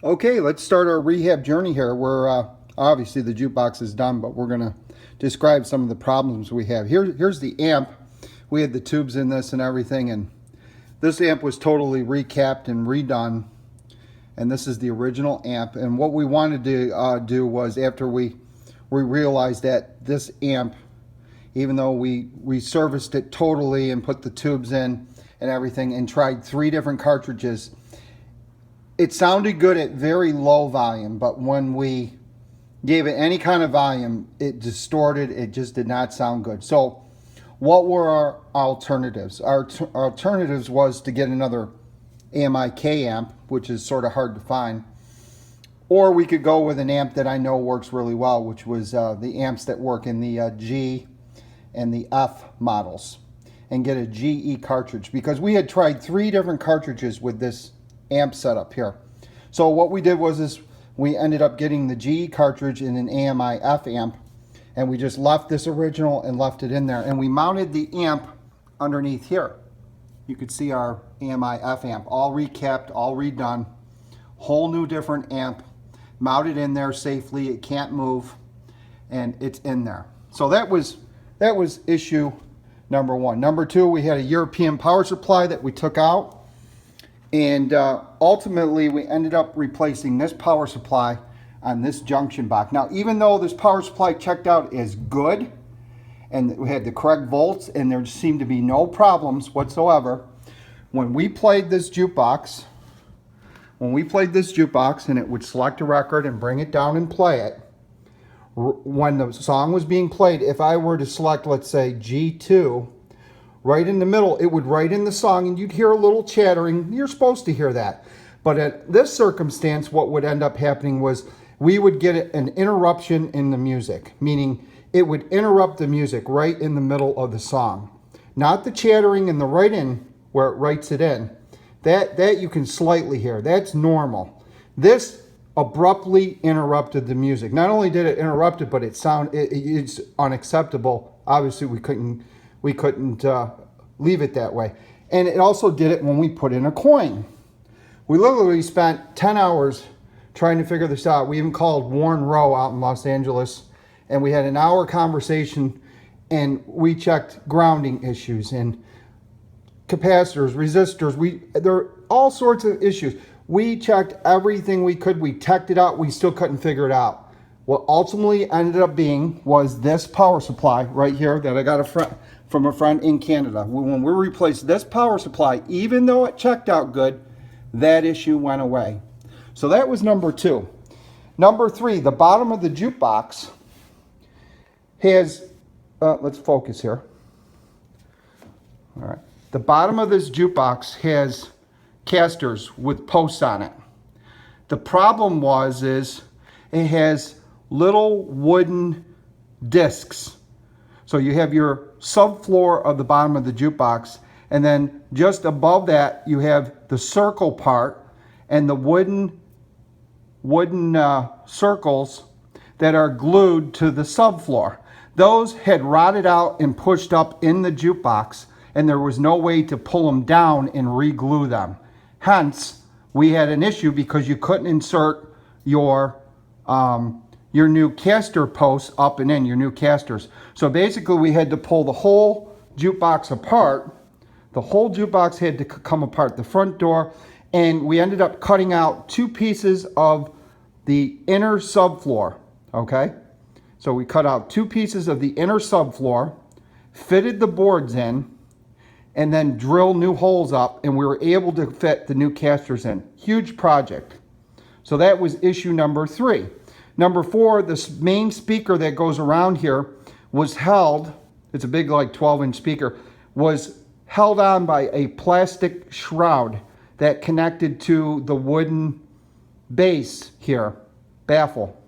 Okay, let's start our rehab journey here. We're obviously the jukebox is done, but we're gonna describe some of the problems we have. Here's the amp. We had the tubes in this and everything, and this amp was totally recapped and redone. And this is the original amp. And what we wanted to do was, after we realized that this amp, even though we serviced it totally and put the tubes in and everything and tried 3 different cartridges, it sounded good at very low volume, but when we gave it any kind of volume, it distorted. It just did not sound good. So what were our alternatives? Our alternatives was to get another AMI K amp, which is sort of hard to find, or we could go with an amp that I know works really well, which was the amps that work in the G and the F models, and get a GE cartridge, because we had tried 3 different cartridges with this amp setup here. So what we did was we ended up getting the GE cartridge in an AMI F amp, and we just left this original and left it in there, and we mounted the amp underneath here. You could see our AMI F amp, all recapped, all redone, whole new different amp, mounted in there safely. It can't move, and it's in there. So that was issue number 1. Number 2, we had a European power supply that we took out, and ultimately we ended up replacing this power supply on this junction box. Now, even though this power supply checked out as good and we had the correct volts and there seemed to be no problems whatsoever, when we played this jukebox, and it would select a record and bring it down and play it, when the song was being played, if I were to select, let's say, G2, right in the middle, it would write in the song, and you'd hear a little chattering. You're supposed to hear that. But at this circumstance, what would end up happening was we would get an interruption in the music, meaning it would interrupt the music right in the middle of the song. Not the chattering and the write-in where it writes it in. That you can slightly hear. That's normal. This abruptly interrupted the music. Not only did it interrupt it, but it's unacceptable. Obviously, we couldn't leave it that way. And it also did it when we put in a coin. We literally spent 10 hours trying to figure this out. We even called Warren Rowe out in Los Angeles, and we had an hour conversation, and we checked grounding issues and capacitors, resistors. There are all sorts of issues. We checked everything we could. We teched it out. We still couldn't figure it out. What ultimately ended up being was this power supply right here that I got from a friend in Canada. When we replaced this power supply, even though it checked out good, that issue went away. So that was number 2. Number 3, the bottom of the jukebox has, let's focus here. All right. The bottom of this jukebox has casters with posts on it. The problem is it has little wooden discs. So you have your subfloor of the bottom of the jukebox, and then just above that you have the circle part and the wooden circles that are glued to the subfloor. Those had rotted out and pushed up in the jukebox, and there was no way to pull them down and re-glue them. Hence, we had an issue because you couldn't insert your new caster posts up and in, your new casters. So basically we had to pull the whole jukebox apart. The whole jukebox had to come apart, the front door, and we ended up cutting out 2 pieces of the inner subfloor, okay? So we cut out 2 pieces of the inner subfloor, fitted the boards in, and then drill new holes up, and we were able to fit the new casters in. Huge project. So that was issue number 3. Number 4, this main speaker that goes around here was held, it's a big like 12-inch speaker, was held on by a plastic shroud that connected to the wooden base here, baffle.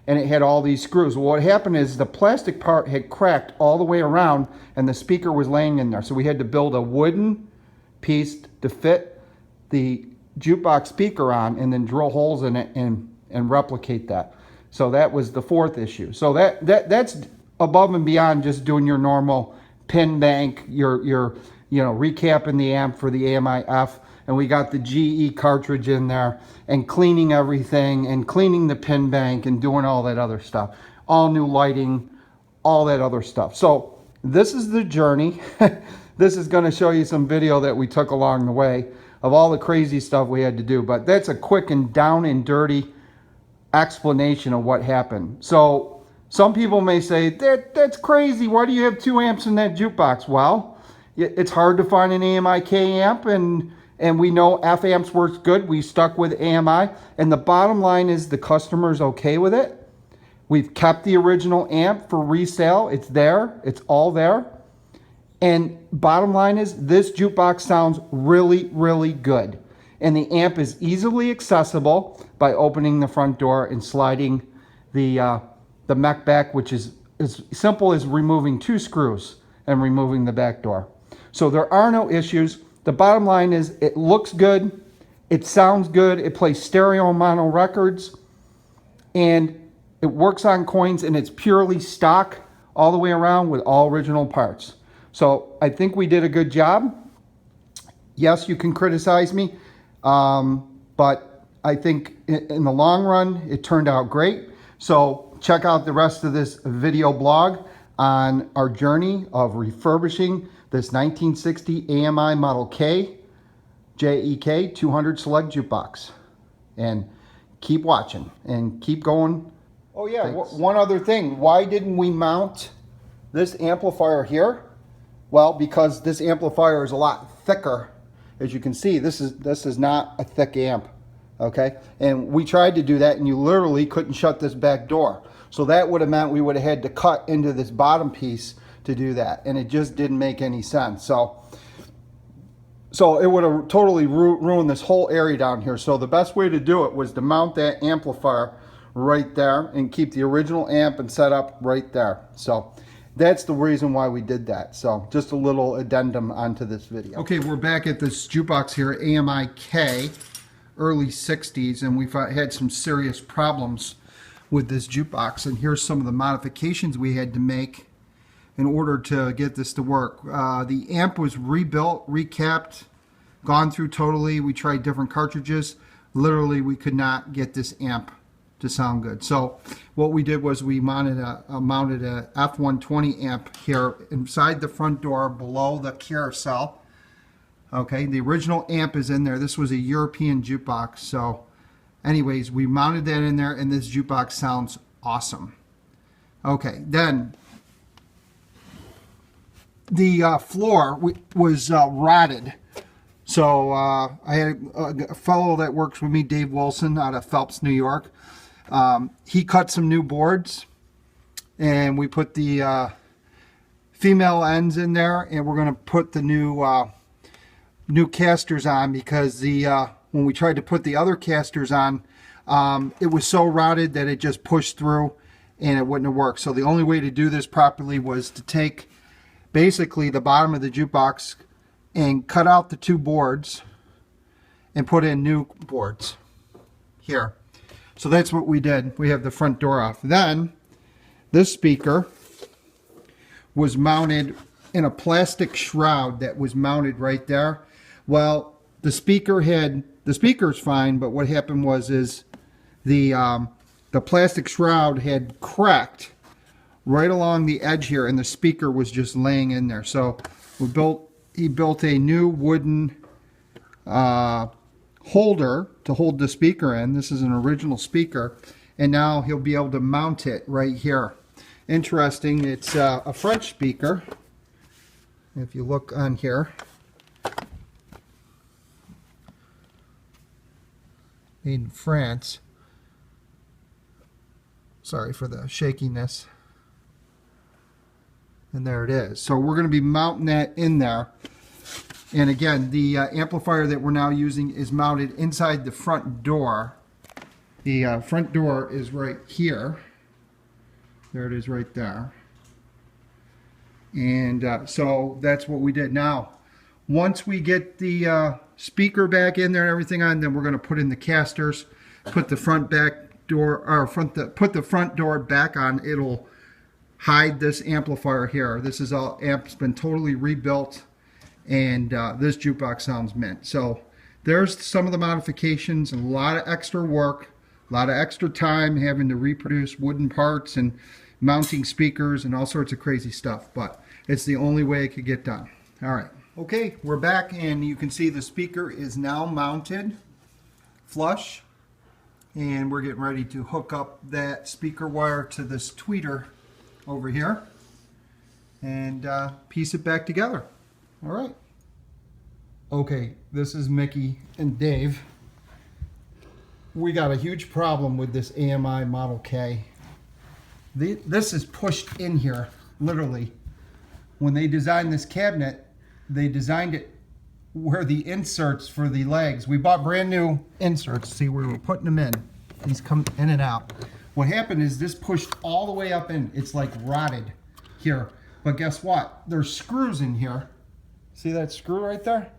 And it had all these screws. Well, what happened is the plastic part had cracked all the way around, and the speaker was laying in there. So we had to build a wooden piece to fit the jukebox speaker on, and then drill holes in it and replicate that. So that was the 4th issue. So that's above and beyond just doing your normal pin bank, your recapping the amp for the AMI F and we got the GE cartridge in there, and cleaning everything, and cleaning the pin bank, and doing all that other stuff. All new lighting, all that other stuff. So this is the journey. This is going to show you some video that we took along the way of all the crazy stuff we had to do. But that's a quick and down and dirty explanation of what happened. So some people may say, that's crazy. Why do you have 2 amps in that jukebox? Well, it's hard to find an AMI K amp, and we know F amps works good. We stuck with AMI, and the bottom line is the customer's okay with it. We've kept the original amp for resale. It's there. It's all there. And bottom line is this jukebox sounds really, really good. And the amp is easily accessible by opening the front door and sliding the mech back, which is as simple as removing 2 screws and removing the back door. So there are no issues. The bottom line is it looks good. It sounds good. It plays stereo mono records. And it works on coins, and it's purely stock all the way around with all original parts. So I think we did a good job. Yes, you can criticize me, but I think in the long run, it turned out great. So check out the rest of this video blog on our journey of refurbishing this 1960 AMI Model K JEK-200 Select Jukebox. And keep watching and keep going. Oh yeah, one other thing. Why didn't we mount this amplifier here? Well, because this amplifier is a lot thicker. As you can see, this is not a thick amp, okay? And we tried to do that, and you literally couldn't shut this back door. So that would have meant we would have had to cut into this bottom piece to do that, and it just didn't make any sense. So it would have totally ruined this whole area down here. So the best way to do it was to mount that amplifier right there and keep the original amp and set up right there. So that's the reason why we did that. So just a little addendum onto this video. Okay, we're back at this jukebox here, AMI K, early 60s, and we've had some serious problems with this jukebox. And here's some of the modifications we had to make in order to get this to work. The amp was rebuilt, recapped, gone through totally. We tried different cartridges. Literally, we could not get this amp to sound good. So what we did was we mounted a F120 amp here inside the front door below the carousel. Okay, the original amp is in there. This was a European jukebox. So anyways, we mounted that in there, and this jukebox sounds awesome. Okay, then the floor was rotted. So I had a fellow that works with me, Dave Wilson, out of Phelps, New York. He cut some new boards, and we put the female ends in there, and we're going to put the new casters on, because when we tried to put the other casters on, it was so rotted that it just pushed through and it wouldn't have worked. So the only way to do this properly was to take basically the bottom of the jukebox and cut out the 2 boards and put in new boards here. So that's what we did. We have the front door off. Then this speaker was mounted in a plastic shroud that was mounted right there. Well, the speaker's fine, but what happened was the plastic shroud had cracked right along the edge here, and the speaker was just laying in there. So he built a new wooden holder to hold the speaker in. This is an original speaker, and now he'll be able to mount it right here. Interesting, it's a French speaker. If you look on here, made in France. Sorry for the shakiness. And there it is. So we're going to be mounting that in there. And again, the amplifier that we're now using is mounted inside the front door. The front door is right here. There it is right there. And so that's what we did. Now, once we get the speaker back in there and everything on, then we're going to put in the casters, put the front door back on. It'll hide this amplifier here. This is all amp's been totally rebuilt, and this jukebox sounds mint. So there's some of the modifications, and a lot of extra work, a lot of extra time having to reproduce wooden parts and mounting speakers and all sorts of crazy stuff, but it's the only way it could get done. All right. Okay, we're back, and you can see the speaker is now mounted flush, and we're getting ready to hook up that speaker wire to this tweeter over here and piece it back together. All right. Okay, this is Mickey and Dave. We got a huge problem with this AMI Model K. This is pushed in here, literally. When they designed this cabinet, they designed it where the inserts for the legs, we bought brand new inserts. See, we were putting them in. These come in and out. What happened is this pushed all the way up in. It's like rotted here. But guess what? There's screws in here. See that screw right there?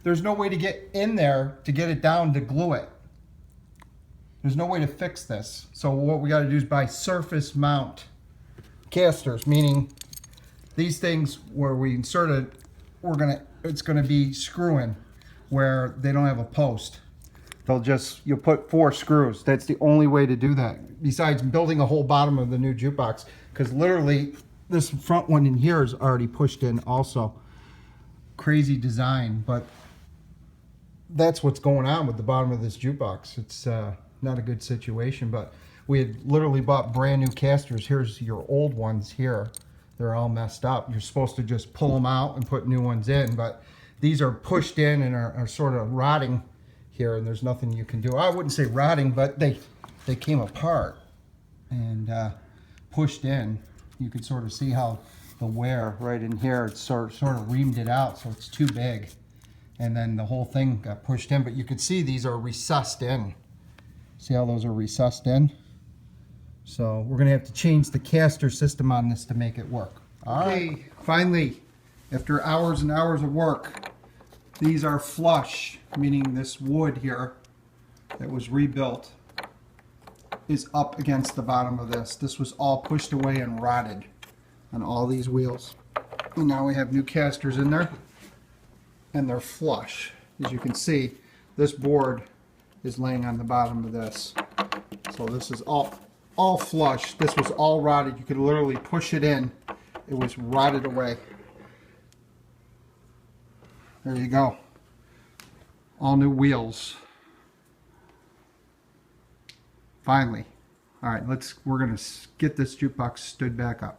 There's no way to get in there to get it down to glue it. There's no way to fix this. So what we got to do is buy surface mount casters, meaning these things where we insert it, it's gonna be screw-in where they don't have a post. You'll put 4 screws. That's the only way to do that. Besides building a whole bottom of the new jukebox, because literally this front one in here is already pushed in also. Crazy design, but that's what's going on with the bottom of this jukebox. It's not a good situation, but we had literally bought brand new casters. Here's your old ones here. They're all messed up. You're supposed to just pull them out and put new ones in, but these are pushed in and are sort of rotting here, and there's nothing you can do. I wouldn't say rotting, but they came apart and pushed in. You can sort of see how the wear right in here, it's sort of reamed it out, so it's too big. And then the whole thing got pushed in, but you can see these are recessed in. See how those are recessed in? So we're gonna have to change the caster system on this to make it work. Okay, finally, after hours and hours of work, these are flush, meaning this wood here that was rebuilt is up against the bottom of this. This was all pushed away and rotted on all these wheels. And now we have new casters in there, and they're flush. As you can see, this board is laying on the bottom of this. So this is all flush. This was all rotted. You could literally push it in. It was rotted away. There you go. All new wheels. Finally. All right, we're gonna get this jukebox stood back up.